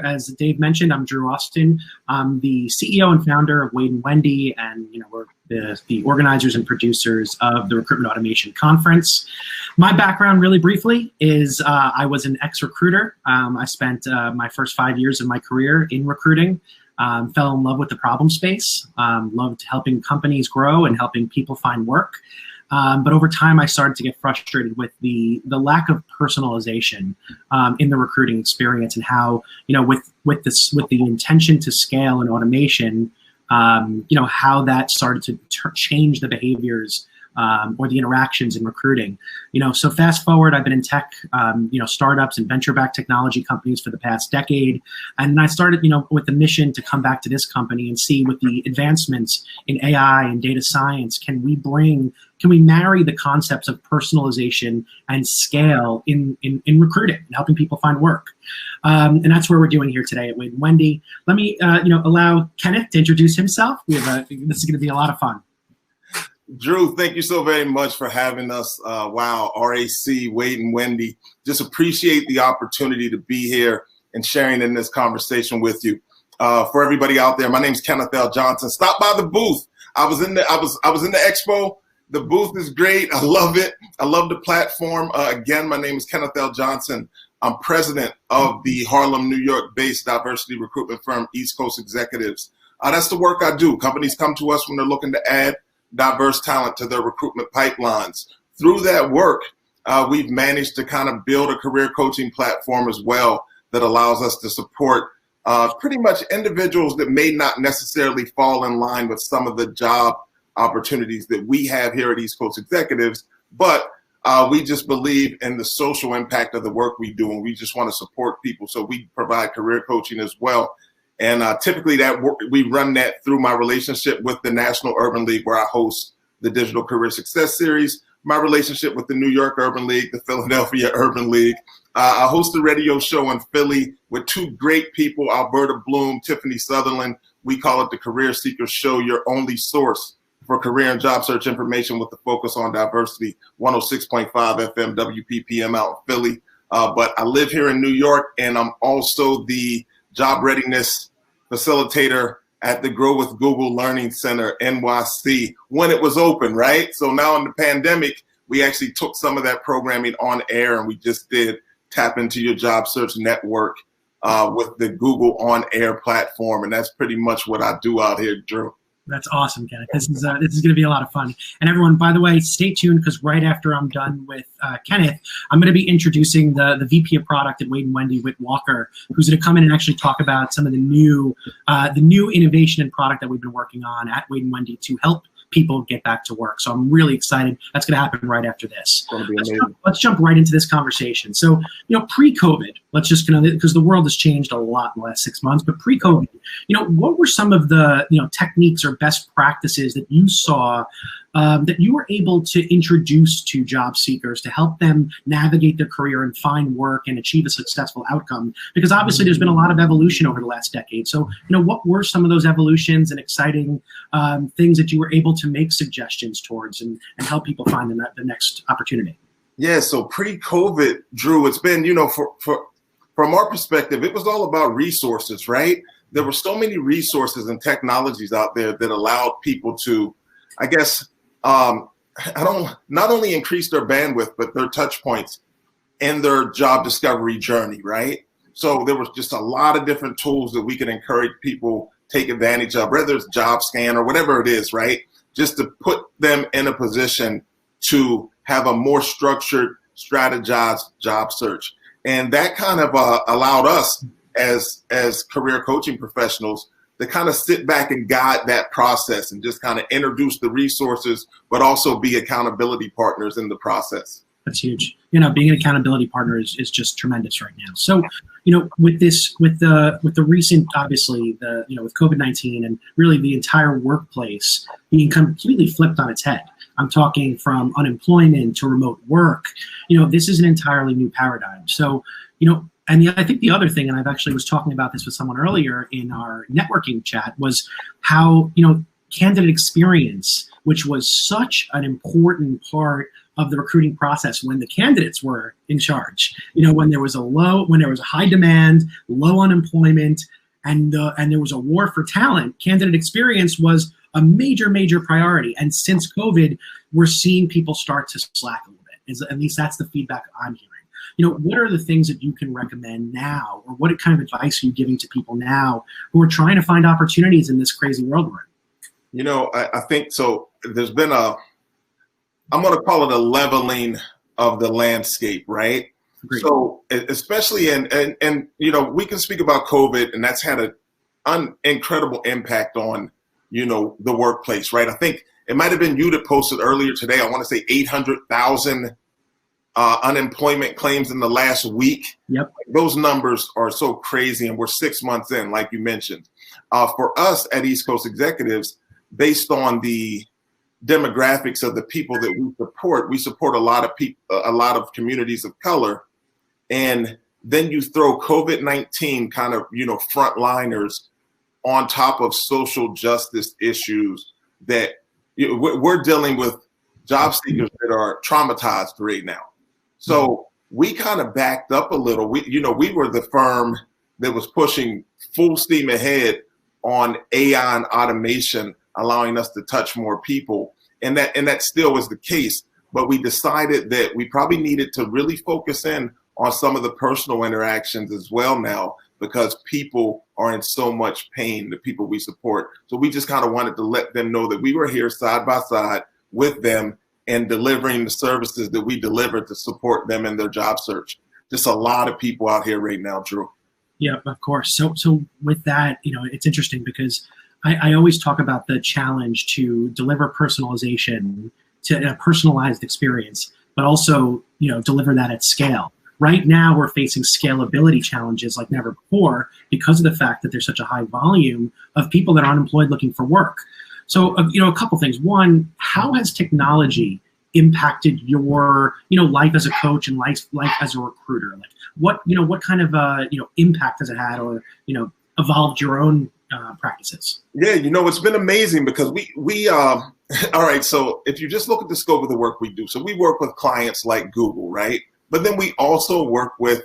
As Dave mentioned, I'm Drew Austin. I'm the CEO and founder of Wade Wendy, and we're the organizers and producers of the Recruitment Automation Conference. My background, really briefly, is I was an ex-recruiter. I spent my first 5 years of my career in recruiting. Fell in love with the problem space. Loved helping companies grow and helping people find work. But over time, I started to get frustrated with the lack of personalization in the recruiting experience, and how with the intention to scale and automation, how that started to change the behaviors or the interactions in recruiting. So fast forward, I've been in tech, startups and venture-backed technology companies for the past decade. And I started, with the mission to come back to this company and see, with the advancements in AI and data science, can we marry the concepts of personalization and scale in recruiting and helping people find work? And that's what we're doing here today at Wade and Wendy. Let me, allow Kenneth to introduce himself. This is going to be a lot of fun. Drew, thank you so very much for having us. Wow, RAC, Wade and Wendy. Just appreciate the opportunity to be here and sharing in this conversation with you. For everybody out there, my name is Kenneth L Johnson. Stop by the booth. I was in the expo. The booth is great. I love it. I love the platform. Again, my name is Kenneth L Johnson. I'm president of the Harlem, New York-based diversity recruitment firm, East Coast Executives. That's the work I do. Companies come to us when they're looking to add diverse talent to their recruitment pipelines. Through that work, we've managed to kind of build a career coaching platform as well that allows us to support pretty much individuals that may not necessarily fall in line with some of the job opportunities that we have here at East Coast Executives, but we just believe in the social impact of the work we do, and we just want to support people. So we provide career coaching as well. And typically we run that through my relationship with the National Urban League, where I host the Digital Career Success Series, my relationship with the New York Urban League, the Philadelphia Urban League. I host a radio show in Philly with two great people, Alberta Bloom, Tiffany Sutherland. We call it the Career Seekers Show, your only source for career and job search information with the focus on diversity, 106.5 FM WPPM out in Philly. But I live here in New York, and I'm also the job readiness facilitator at the Grow with Google Learning Center, NYC, when it was open, right? So now in the pandemic, we actually took some of that programming on air, and we just did Tap Into Your Job Search Network with the Google On Air platform. And that's pretty much what I do out here, Drew. That's awesome, Kenneth. This is going to be a lot of fun. And everyone, by the way, stay tuned, because right after I'm done with Kenneth, I'm going to be introducing the VP of Product at Wade & Wendy, Whit Walker, who's going to come in and actually talk about some of the new innovation and product that we've been working on at Wade & Wendy to help people get back to work. So I'm really excited. That's going to happen right after this. Let's jump right into this conversation. So, pre-COVID, because the world has changed a lot in the last 6 months, but pre-COVID, what were some of the, techniques or best practices that you saw that you were able to introduce to job seekers to help them navigate their career and find work and achieve a successful outcome? Because obviously there's been a lot of evolution over the last decade. So, what were some of those evolutions and exciting things that you were able to make suggestions towards and help people find the next opportunity? Yeah, so pre-COVID, Drew, it's been, from our perspective, it was all about resources, right? There were so many resources and technologies out there that allowed people to, I guess, not only increase their bandwidth, but their touch points in their job discovery journey, right? So there was just a lot of different tools that we could encourage people take advantage of, whether it's JobScan or whatever it is, right? Just to put them in a position to have a more structured, strategized job search. And that kind of allowed us as career coaching professionals to kind of sit back and guide that process and just kind of introduce the resources, but also be accountability partners in the process. That's huge. Being an accountability partner is just tremendous right now. So, with the recent, obviously, with COVID-19 and really the entire workplace being completely flipped on its head. I'm talking from unemployment to remote work. This is an entirely new paradigm. So, and I think the other thing, and I've actually was talking about this with someone earlier in our networking chat, was how, candidate experience, which was such an important part of the recruiting process when the candidates were in charge. When there was a high demand, low unemployment, and there was a war for talent, candidate experience was a major priority. And since COVID, we're seeing people start to slack a little bit. At least that's the feedback I'm hearing. What are the things that you can recommend now, or what kind of advice are you giving to people now who are trying to find opportunities in this crazy world we're in? I think so. There's been I'm going to call it a leveling of the landscape, right? Agreed. So especially and we can speak about COVID, and that's had an incredible impact on, the workplace, right? I think it might have been you that posted earlier today. I want to say 800,000 unemployment claims in the last week. Yep. Those numbers are so crazy, and we're 6 months in, like you mentioned. For us at East Coast Executives, based on the demographics of the people that we support a lot of people, a lot of communities of color, and then you throw COVID-19 kind of, frontliners on top of social justice issues that we're dealing with job seekers that are traumatized right now. So we kind of backed up a little. We were the firm that was pushing full steam ahead on AI and automation, allowing us to touch more people. And that still is the case. But we decided that we probably needed to really focus in on some of the personal interactions as well now, because people are in so much pain, the people we support. So we just kind of wanted to let them know that we were here side by side with them and delivering the services that we deliver to support them in their job search. Just a lot of people out here right now, Drew. Yeah, of course. So with that, it's interesting because I always talk about the challenge to deliver personalization to a personalized experience, but also, deliver that at scale. Right now, we're facing scalability challenges like never before because of the fact that there's such a high volume of people that are unemployed looking for work. So, a couple things. One, how has technology impacted your, life as a coach and life as a recruiter? Like, what kind of, impact has it had, or, evolved your own practices? Yeah, it's been amazing because we all right. So if you just look at the scope of the work we do, so we work with clients like Google, right? But then we also work with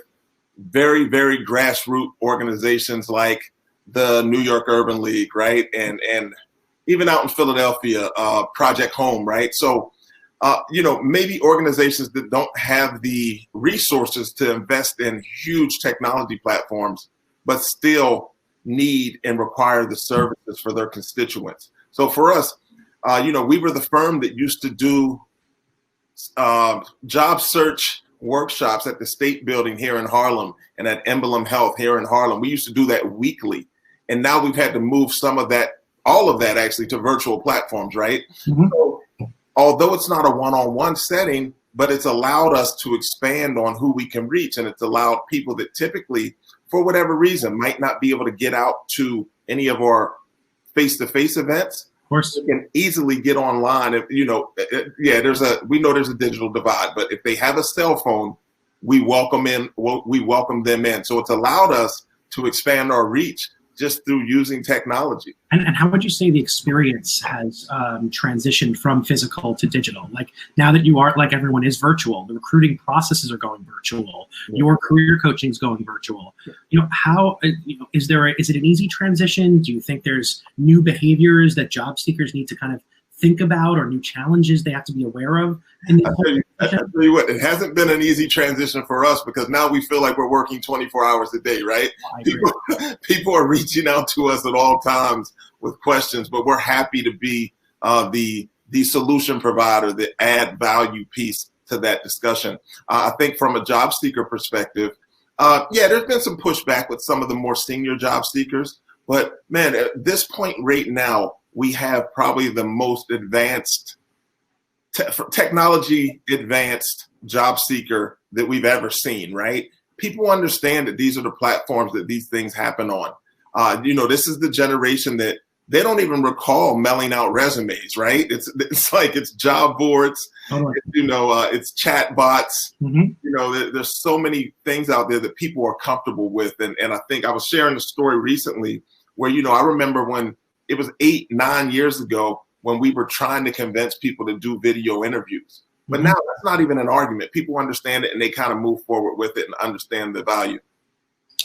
very, very grassroots organizations like the New York Urban League, right? And even out in Philadelphia, Project Home, right? So, maybe organizations that don't have the resources to invest in huge technology platforms, but still need and require the services for their constituents. So for us, we were the firm that used to do job search workshops at the State Building here in Harlem and at Emblem Health here in Harlem. We used to do that weekly. And now we've had to move all of that actually to virtual platforms, right? Mm-hmm. So, although it's not a one-on-one setting, but it's allowed us to expand on who we can reach. And it's allowed people that typically, for whatever reason, might not be able to get out to any of our face-to-face events. Of course, they can easily get online. If we know there's a digital divide, but if they have a cell phone, we welcome them in. So it's allowed us to expand our reach just through using technology. And how would you say the experience has transitioned from physical to digital? Like now that you are, like everyone is virtual, the recruiting processes are going virtual, your career coaching is going virtual. How, is it an easy transition? Do you think there's new behaviors that job seekers need to kind of think about, or new challenges they have to be aware of? I tell you what, it hasn't been an easy transition for us because now we feel like we're working 24 hours a day, right? People are reaching out to us at all times with questions, but we're happy to be the solution provider, the add value piece to that discussion. I think from a job seeker perspective, there's been some pushback with some of the more senior job seekers, but man, at this point right now, we have probably the most advanced technology advanced job seeker that we've ever seen, right? People understand that these are the platforms that these things happen on. This is the generation that they don't even recall mailing out resumes, right? It's job boards, it's chat bots. Mm-hmm. There's so many things out there that people are comfortable with. And I think I was sharing a story recently where, I remember when it was 8-9 years ago when we were trying to convince people to do video interviews. But now that's not even an argument. People understand it and they kind of move forward with it and understand the value.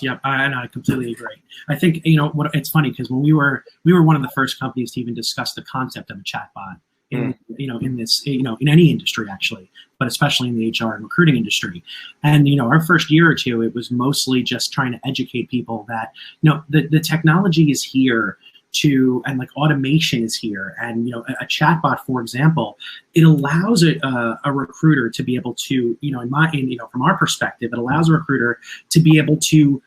Yeah, I completely agree. I think, what it's funny because when we were one of the first companies to even discuss the concept of a chatbot in any industry actually, but especially in the HR and recruiting industry. And our first year or two, it was mostly just trying to educate people that the technology is here and like automation is here, and a chatbot, for example, it allows a recruiter to be able to from our perspective, it allows a recruiter to be able to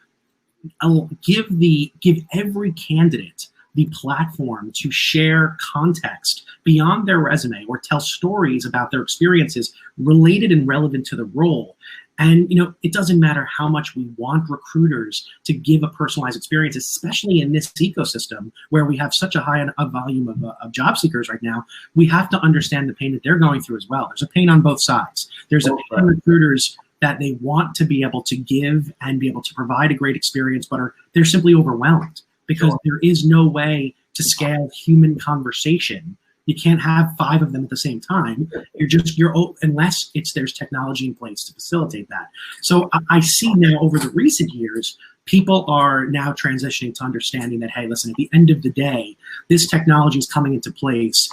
give every candidate the platform to share context beyond their resume or tell stories about their experiences related and relevant to the role. And it doesn't matter how much we want recruiters to give a personalized experience, especially in this ecosystem where we have such a high volume of job seekers right now. We have to understand the pain that they're going through as well. There's a pain on both sides. There's a pain on recruiters that they want to be able to give and be able to provide a great experience, but they're simply overwhelmed because there is no way to scale human conversation. You can't have 5 of them at the same time. Unless there's technology in place to facilitate that. So I see now over the recent years, people are now transitioning to understanding that, hey, listen, at the end of the day, this technology is coming into place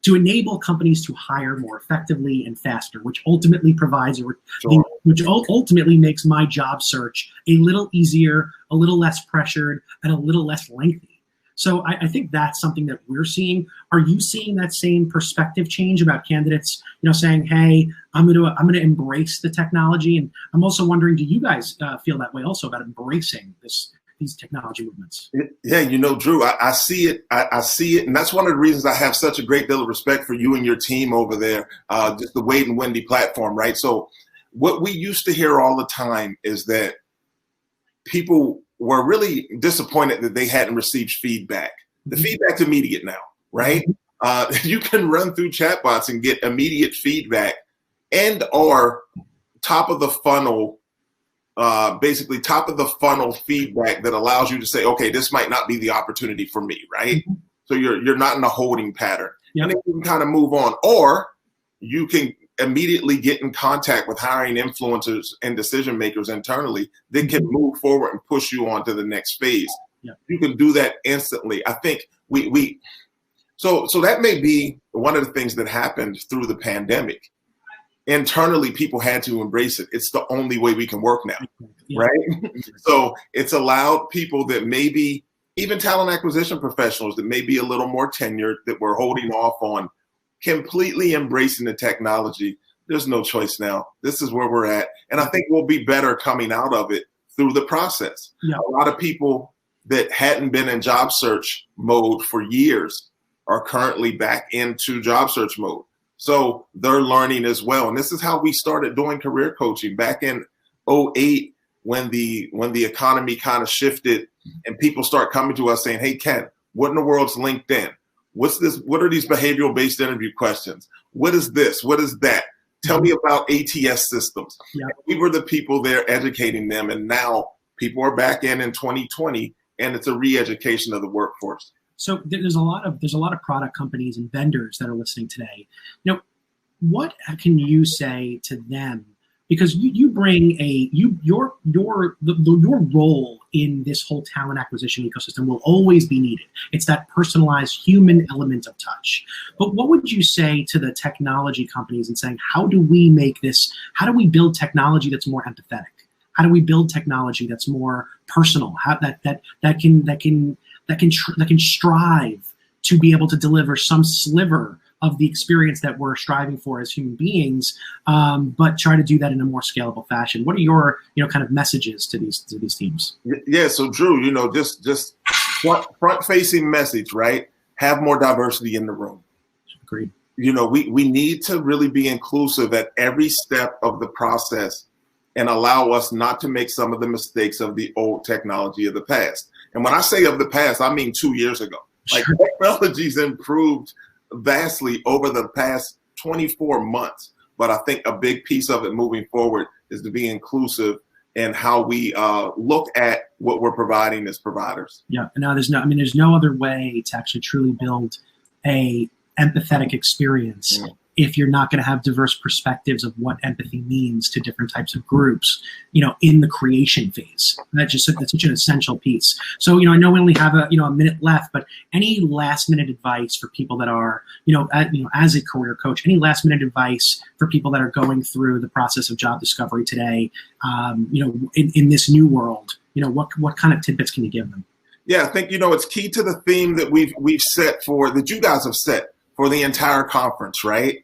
to enable companies to hire more effectively and faster, which ultimately ultimately makes my job search a little easier, a little less pressured, and a little less lengthy. So I think that's something that we're seeing. Are you seeing that same perspective change about candidates, saying, "Hey, I'm going to embrace the technology"? And I'm also wondering, do you guys feel that way also about embracing these technology movements? Yeah, Drew, I see it. I see it, and that's one of the reasons I have such a great deal of respect for you and your team over there, just the Wade and Wendy platform, right? So, what we used to hear all the time is that people were really disappointed that they hadn't received feedback. The feedback's immediate now, right? You can run through chatbots and get immediate feedback and or top of the funnel feedback that allows you to say, okay, this might not be the opportunity for me, right? So you're not in a holding pattern. Yep. And then you can kind of move on, or you can immediately get in contact with hiring influencers and decision makers internally that can move forward and push you on to the next phase. Yeah. You can do that instantly. I think so that may be one of the things that happened through the pandemic. Internally, people had to embrace it. It's the only way we can work now, right? So it's allowed people that maybe even talent acquisition professionals that may be a little more tenured that we're holding off on completely embracing the technology. There's no choice now. This is where we're at. And I think we'll be better coming out of it through the process. Yeah. A lot of people that hadn't been in job search mode for years are currently back into job search mode. So they're learning as well. And this is how we started doing career coaching back in 2008 when the economy kind of shifted and people start coming to us saying, hey, Ken, what in the world's LinkedIn? What's this? What are these behavioral-based interview questions? What is this? What is that? Tell me about ATS systems. Yeah. We were the people there educating them, and now people are back in 2020, and it's a re-education of the workforce. So there's a lot of product companies and vendors that are listening today. What can you say to them? Because you bring your role in this whole talent acquisition ecosystem will always be needed. It's that personalized human element of touch. But what would you say to the technology companies and saying, how do we build technology that's more empathetic? How do we build technology that's more personal? How that can strive to be able to deliver some sliver of the experience that we're striving for as human beings, but try to do that in a more scalable fashion. What are your, kind of messages to these teams? Yeah. So Drew, just front-facing message, right? Have more diversity in the room. Agreed. We need to really be inclusive at every step of the process and allow us not to make some of the mistakes of the old technology of the past. And when I say of the past, I mean 2 years ago. Like sure. Technology's improved vastly over the past 24 months. But I think a big piece of it moving forward is to be inclusive in how we look at what we're providing as providers. Yeah. Now there's no other way to actually truly build a empathetic experience if you're not going to have diverse perspectives of what empathy means to different types of groups, in the creation phase. That's such an essential piece. So, I know we only have a minute left, but any last minute advice for people that are, as a career coach, any last minute advice for people that are going through the process of job discovery today, in this new world, what kind of tidbits can you give them? Yeah, I think, it's key to the theme that we've set that you guys have set for the entire conference, right?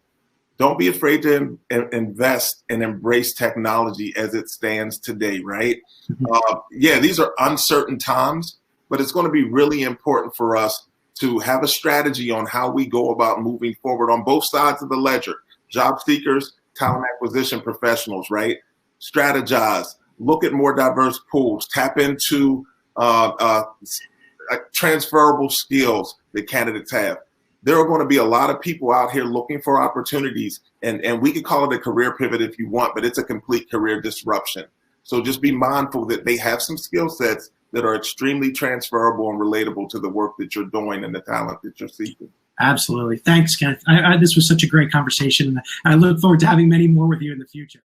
Don't be afraid to invest and embrace technology as it stands today, right? Mm-hmm. These are uncertain times, but it's going to be really important for us to have a strategy on how we go about moving forward on both sides of the ledger. Job seekers, talent acquisition professionals, right? Strategize, look at more diverse pools, tap into transferable skills that candidates have. There are going to be a lot of people out here looking for opportunities, and we can call it a career pivot if you want, but it's a complete career disruption. So just be mindful that they have some skill sets that are extremely transferable and relatable to the work that you're doing and the talent that you're seeking. Absolutely. Thanks, Kenneth. This was such a great conversation. I look forward to having many more with you in the future.